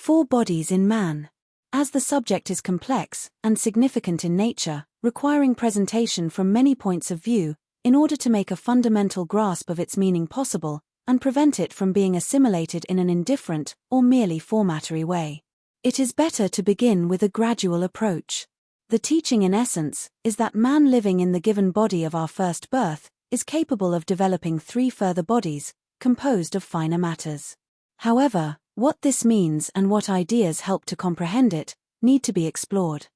4 bodies in man. As the subject is complex and significant in nature, requiring presentation from many points of view, in order to make a fundamental grasp of its meaning possible, and prevent it from being assimilated in an indifferent or merely formatory way. It is better to begin with a gradual approach. The teaching in essence is that man living in the given body of our first birth is capable of developing 3 further bodies, composed of finer matters. However, what this means and what ideas help to comprehend it need to be explored.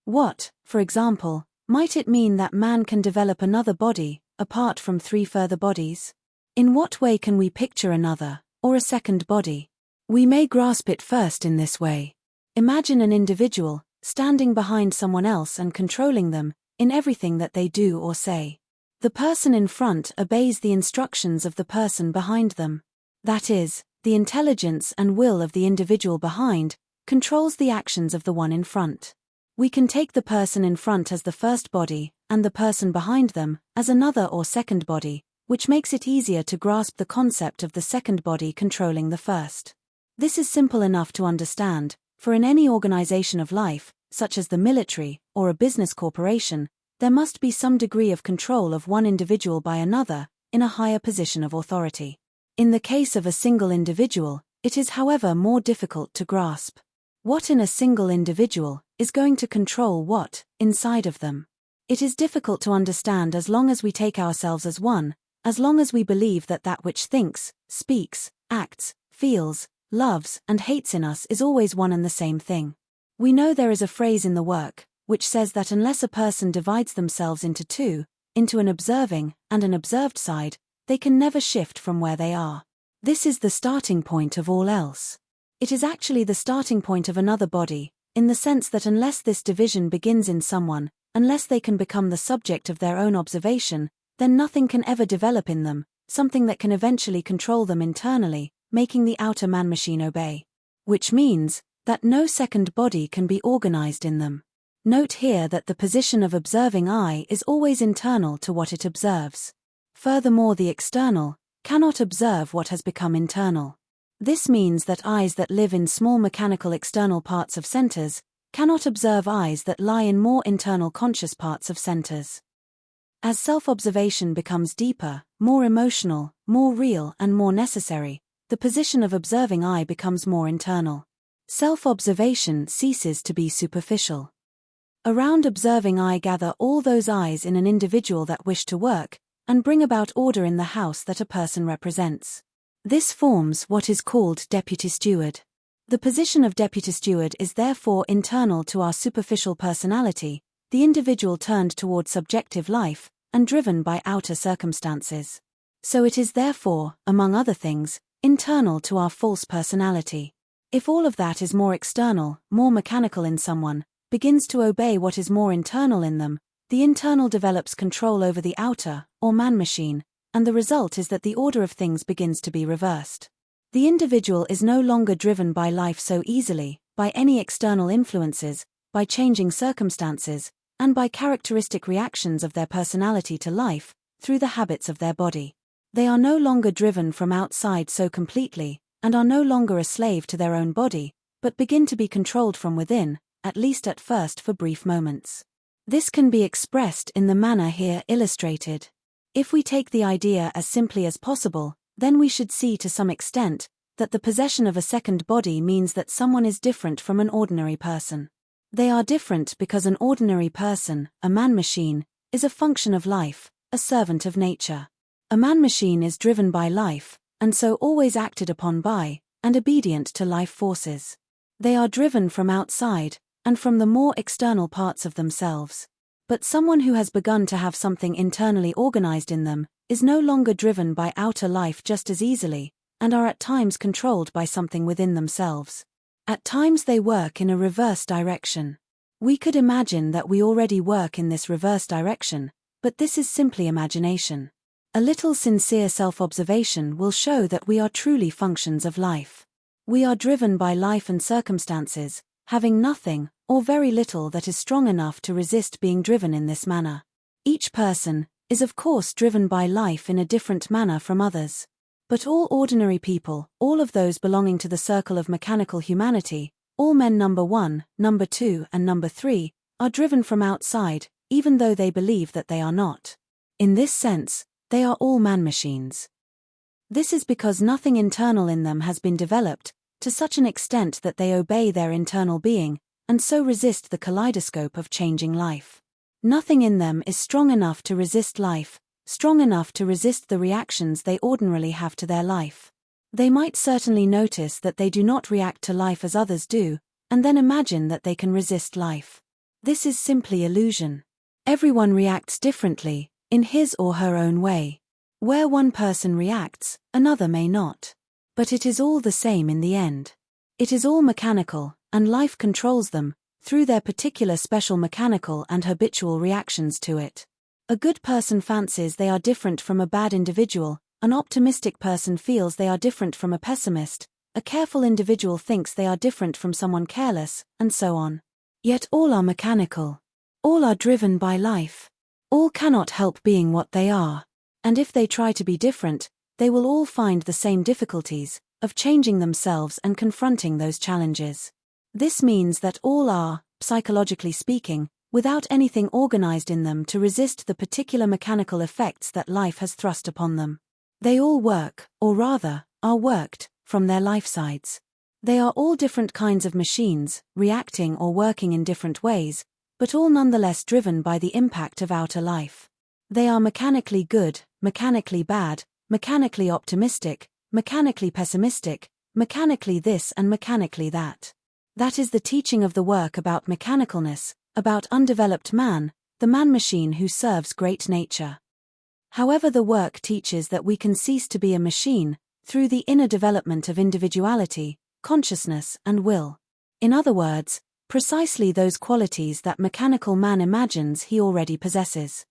What, for example, might it mean that man can develop another body, apart from 3 further bodies? In what way can we picture another, or a second body? We may grasp it first in this way. Imagine an individual, standing behind someone else and controlling them, in everything that they do or say. The person in front obeys the instructions of the person behind them. That is, the intelligence and will of the individual behind controls the actions of the one in front. We can take the person in front as the first body, and the person behind them as another or second body, which makes it easier to grasp the concept of the second body controlling the first. This is simple enough to understand, for in any organization of life, such as the military or a business corporation, there must be some degree of control of one individual by another, in a higher position of authority. In the case of a single individual, it is however more difficult to grasp. What in a single individual is going to control what inside of them? It is difficult to understand as long as we take ourselves as one, as long as we believe that that which thinks, speaks, acts, feels, loves, and hates in us is always one and the same thing. We know there is a phrase in the work, which says that unless a person divides themselves into 2, into an observing and an observed side, they can never shift from where they are. This is the starting point of all else. It is actually the starting point of another body, in the sense that unless this division begins in someone, unless they can become the subject of their own observation, then nothing can ever develop in them, something that can eventually control them internally, making the outer man-machine obey. Which means that no second body can be organized in them. Note here that the position of observing eye is always internal to what it observes. Furthermore, the external cannot observe what has become internal. This means that eyes that live in small mechanical external parts of centers cannot observe eyes that lie in more internal conscious parts of centers. As self-observation becomes deeper, more emotional, more real and more necessary, the position of observing eye becomes more internal. Self-observation ceases to be superficial. Around observing eye gather all those eyes in an individual that wish to work and bring about order in the house that a person represents. This forms what is called deputy steward. The position of deputy steward is therefore internal to our superficial personality, the individual turned toward subjective life and driven by outer circumstances. So it is therefore, among other things, internal to our false personality. If all of that is more external, more mechanical in someone, begins to obey what is more internal in them, the internal develops control over the outer, or man-machine, and the result is that the order of things begins to be reversed. The individual is no longer driven by life so easily, by any external influences, by changing circumstances, and by characteristic reactions of their personality to life, through the habits of their body. They are no longer driven from outside so completely, and are no longer a slave to their own body, but begin to be controlled from within, at least at first for brief moments. This can be expressed in the manner here illustrated. If we take the idea as simply as possible, then we should see to some extent that the possession of a second body means that someone is different from an ordinary person. They are different because an ordinary person, a man-machine, is a function of life, a servant of nature. A man-machine is driven by life, and so always acted upon by, and obedient to life forces. They are driven from outside, and from the more external parts of themselves. But someone who has begun to have something internally organized in them, is no longer driven by outer life just as easily, and are at times controlled by something within themselves. At times they work in a reverse direction. We could imagine that we already work in this reverse direction, but this is simply imagination. A little sincere self-observation will show that we are truly functions of life. We are driven by life and circumstances, having nothing, or very little that is strong enough to resist being driven in this manner. Each person is of course driven by life in a different manner from others. But all ordinary people, all of those belonging to the circle of mechanical humanity, all men number 1, number 2 and number 3, are driven from outside, even though they believe that they are not. In this sense, they are all man-machines. This is because nothing internal in them has been developed to such an extent that they obey their internal being, and so resist the kaleidoscope of changing life. Nothing in them is strong enough to resist life, strong enough to resist the reactions they ordinarily have to their life. They might certainly notice that they do not react to life as others do, and then imagine that they can resist life. This is simply illusion. Everyone reacts differently, in his or her own way. Where one person reacts, another may not. But it is all the same in the end. It is all mechanical, and life controls them, through their particular special mechanical and habitual reactions to it. A good person fancies they are different from a bad individual, an optimistic person feels they are different from a pessimist, a careful individual thinks they are different from someone careless, and so on. Yet all are mechanical. All are driven by life. All cannot help being what they are. And if they try to be different, they will all find the same difficulties, of changing themselves and confronting those challenges. This means that all are, psychologically speaking, without anything organized in them to resist the particular mechanical effects that life has thrust upon them. They all work, or rather, are worked, from their life sides. They are all different kinds of machines, reacting or working in different ways, but all nonetheless driven by the impact of outer life. They are mechanically good, mechanically bad, mechanically optimistic, mechanically pessimistic, mechanically this and mechanically that. That is the teaching of the work about mechanicalness, about undeveloped man, the man-machine who serves great nature. However, the work teaches that we can cease to be a machine, through the inner development of individuality, consciousness and will. In other words, precisely those qualities that mechanical man imagines he already possesses.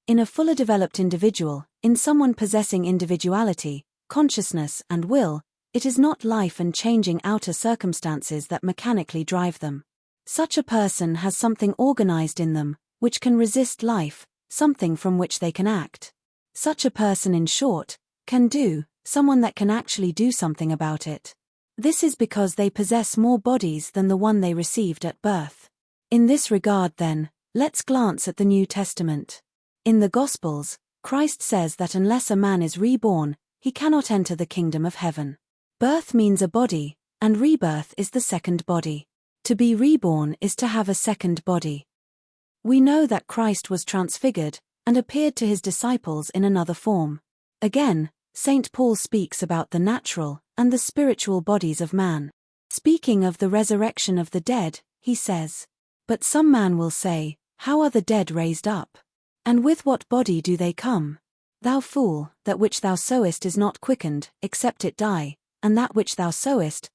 In a fuller developed individual, in someone possessing individuality, consciousness and will, it is not life and changing outer circumstances that mechanically drive them. Such a person has something organized in them, which can resist life, something from which they can act. Such a person, in short, can do, someone that can actually do something about it. This is because they possess more bodies than the one they received at birth. In this regard, then, let's glance at the New Testament. In the Gospels, Christ says that unless a man is reborn, he cannot enter the kingdom of heaven. Birth means a body, and rebirth is the second body. To be reborn is to have a second body. We know that Christ was transfigured, and appeared to his disciples in another form. Again, St. Paul speaks about the natural and the spiritual bodies of man. Speaking of the resurrection of the dead, he says, "But some man will say, how are the dead raised up? And with what body do they come? Thou fool, that which thou sowest is not quickened, except it die, and that which thou sowest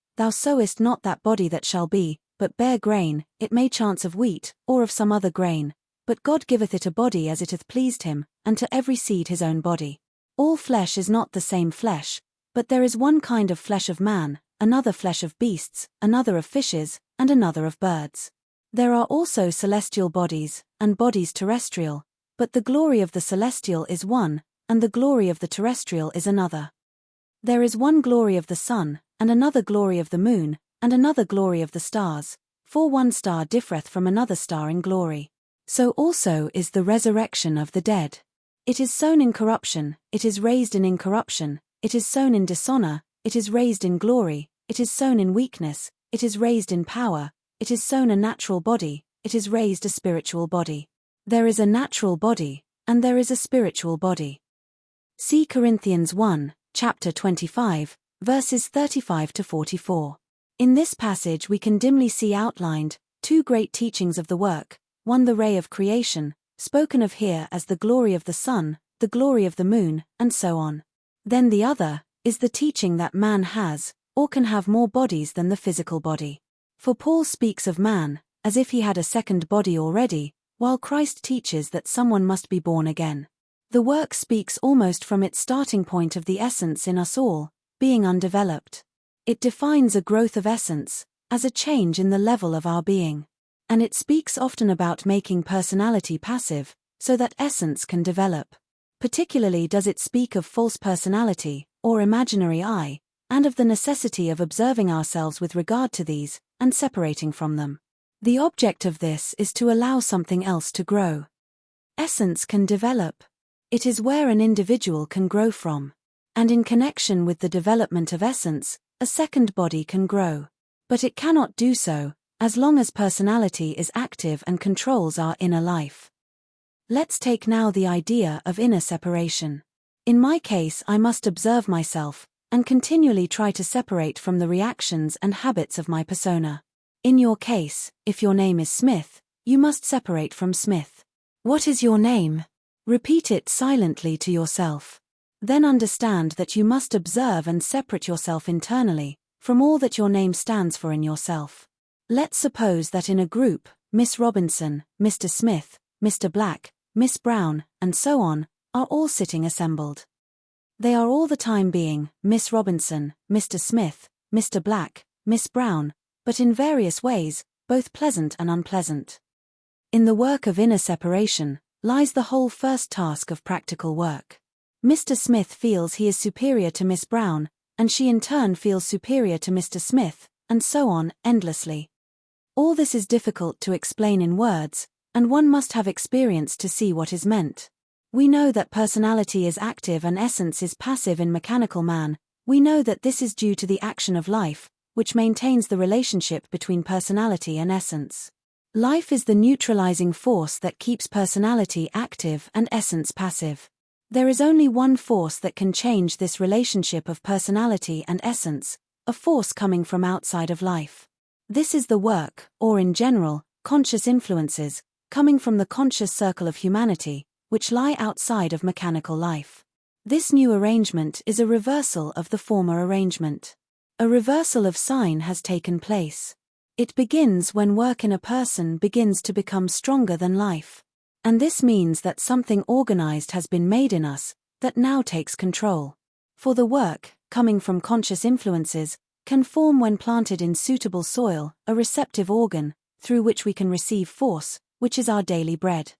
not that body that shall be, but bare grain, it may chance of wheat, or of some other grain. But God giveth it a body as it hath pleased him, and to every seed his own body. All flesh is not the same flesh, but there is one kind of flesh of man, another flesh of beasts, another of fishes, and another of birds. There are also celestial bodies, and bodies terrestrial, but the glory of the celestial is one, and the glory of the terrestrial is another. There is one glory of the sun, and another glory of the moon, and another glory of the stars, for one star differeth from another star in glory. So also is the resurrection of the dead. It is sown in corruption, it is raised in incorruption, it is sown in dishonor, it is raised in glory, it is sown in weakness, it is raised in power, it is sown a natural body, it is raised a spiritual body. There is a natural body, and there is a spiritual body. See Corinthians 1, chapter 25, verses 35 to 44. In this passage we can dimly see outlined two great teachings of the work, one the ray of creation, spoken of here as the glory of the sun, the glory of the moon, and so on. Then the other is the teaching that man has, or can have more bodies than the physical body. For Paul speaks of man, as if he had a second body already, while Christ teaches that someone must be born again. The work speaks almost from its starting point of the essence in us all, being undeveloped. It defines a growth of essence, as a change in the level of our being. And it speaks often about making personality passive, so that essence can develop. Particularly does it speak of false personality, or imaginary I, and of the necessity of observing ourselves with regard to these, and separating from them. The object of this is to allow something else to grow. Essence can develop. It is where an individual can grow from. And in connection with the development of essence, a second body can grow. But it cannot do so, as long as personality is active and controls our inner life. Let's take now the idea of inner separation. In my case, I must observe myself, and continually try to separate from the reactions and habits of my persona. In your case, if your name is Smith, you must separate from Smith. What is your name? Repeat it silently to yourself. Then understand that you must observe and separate yourself internally from all that your name stands for in yourself. Let's suppose that in a group, Miss Robinson, Mr. Smith, Mr. Black, Miss Brown, and so on, are all sitting assembled. They are all the time being Miss Robinson, Mr. Smith, Mr. Black, Miss Brown, but in various ways, both pleasant and unpleasant. In the work of inner separation lies the whole first task of practical work. Mr. Smith feels he is superior to Miss Brown, and she in turn feels superior to Mr. Smith, and so on, endlessly. All this is difficult to explain in words, and one must have experience to see what is meant. We know that personality is active and essence is passive in mechanical man. We know that this is due to the action of life, which maintains the relationship between personality and essence. Life is the neutralizing force that keeps personality active and essence passive. There is only one force that can change this relationship of personality and essence, a force coming from outside of life. This is the work, or in general, conscious influences, coming from the conscious circle of humanity, which lie outside of mechanical life. This new arrangement is a reversal of the former arrangement. A reversal of sign has taken place. It begins when work in a person begins to become stronger than life. And this means that something organized has been made in us, that now takes control. For the work, coming from conscious influences, can form when planted in suitable soil, a receptive organ, through which we can receive force, which is our daily bread.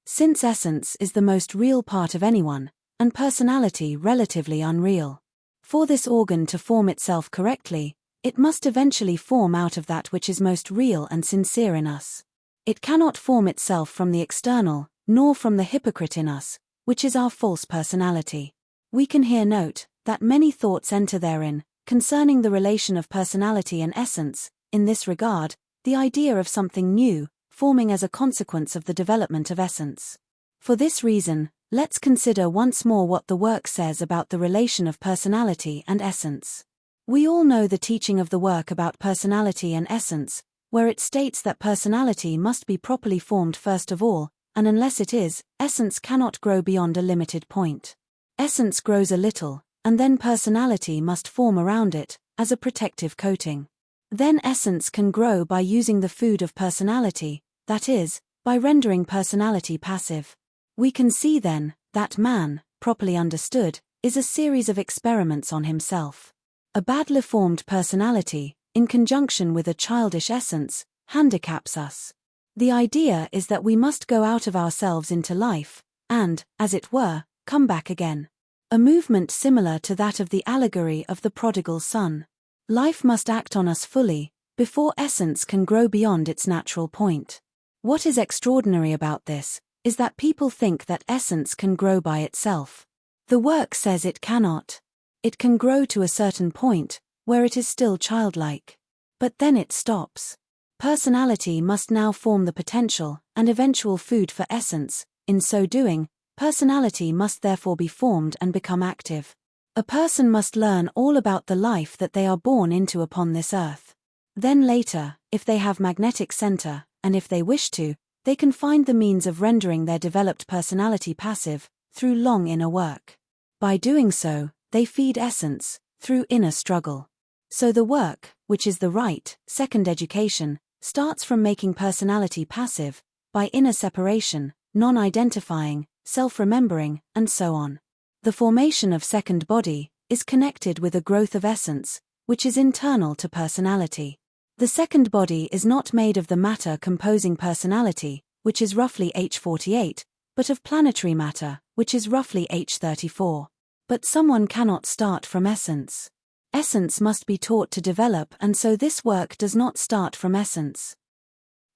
Since essence is the most real part of anyone, and personality relatively unreal. For this organ to form itself correctly, it must eventually form out of that which is most real and sincere in us. It cannot form itself from the external, nor from the hypocrite in us, which is our false personality. We can here note that many thoughts enter therein, concerning the relation of personality and essence. In this regard, the idea of something new, forming as a consequence of the development of essence. For this reason, let's consider once more what the work says about the relation of personality and essence. We all know the teaching of the work about personality and essence, where it states that personality must be properly formed first of all, and unless it is, essence cannot grow beyond a limited point. Essence grows a little, and then personality must form around it, as a protective coating. Then essence can grow by using the food of personality, that is, by rendering personality passive. We can see then, that man, properly understood, is a series of experiments on himself. A badly formed personality, in conjunction with a childish essence, handicaps us. The idea is that we must go out of ourselves into life, and, as it were, come back again. A movement similar to that of the allegory of the prodigal son. Life must act on us fully, before essence can grow beyond its natural point. What is extraordinary about this, is that people think that essence can grow by itself. The work says it cannot. It can grow to a certain point, where it is still childlike. But then it stops. Personality must now form the potential and eventual food for essence. In so doing, personality must therefore be formed and become active. A person must learn all about the life that they are born into upon this earth. Then later, if they have magnetic center, and if they wish to, they can find the means of rendering their developed personality passive, through long inner work. By doing so, they feed essence, through inner struggle. So the work, which is the right, second education, starts from making personality passive, by inner separation, non-identifying, self-remembering, and so on. The formation of second body is connected with a growth of essence, which is internal to personality. The second body is not made of the matter composing personality, which is roughly H48, but of planetary matter, which is roughly H34. But someone cannot start from essence. Essence must be taught to develop, and so this work does not start from essence.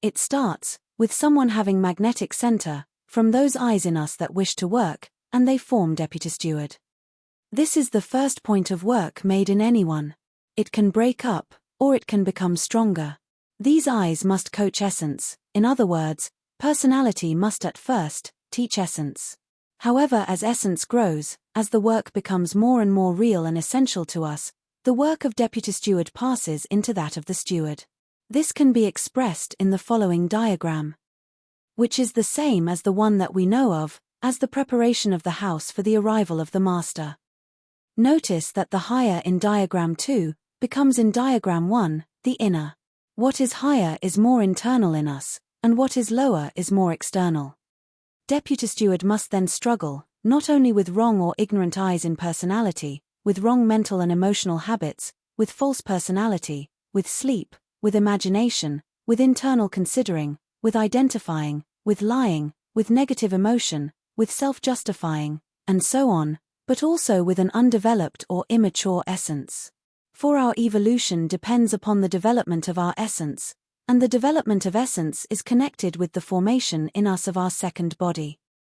It starts with someone having magnetic center, from those eyes in us that wish to work, and they form deputy steward. This is the first point of work made in anyone. It can break up, or it can become stronger. These eyes must coach essence, in other words, personality must at first teach essence. However, as essence grows, as the work becomes more and more real and essential to us, the work of deputy steward passes into that of the steward. This can be expressed in the following diagram, which is the same as the one that we know of, as the preparation of the house for the arrival of the master. Notice that the higher in diagram 2 becomes in diagram 1, the inner. What is higher is more internal in us, and what is lower is more external. Deputy steward must then struggle, not only with wrong or ignorant eyes in personality, with wrong mental and emotional habits, with false personality, with sleep, with imagination, with internal considering, with identifying, with lying, with negative emotion, with self-justifying, and so on, but also with an undeveloped or immature essence. For our evolution depends upon the development of our essence, and the development of essence is connected with the formation in us of our second body.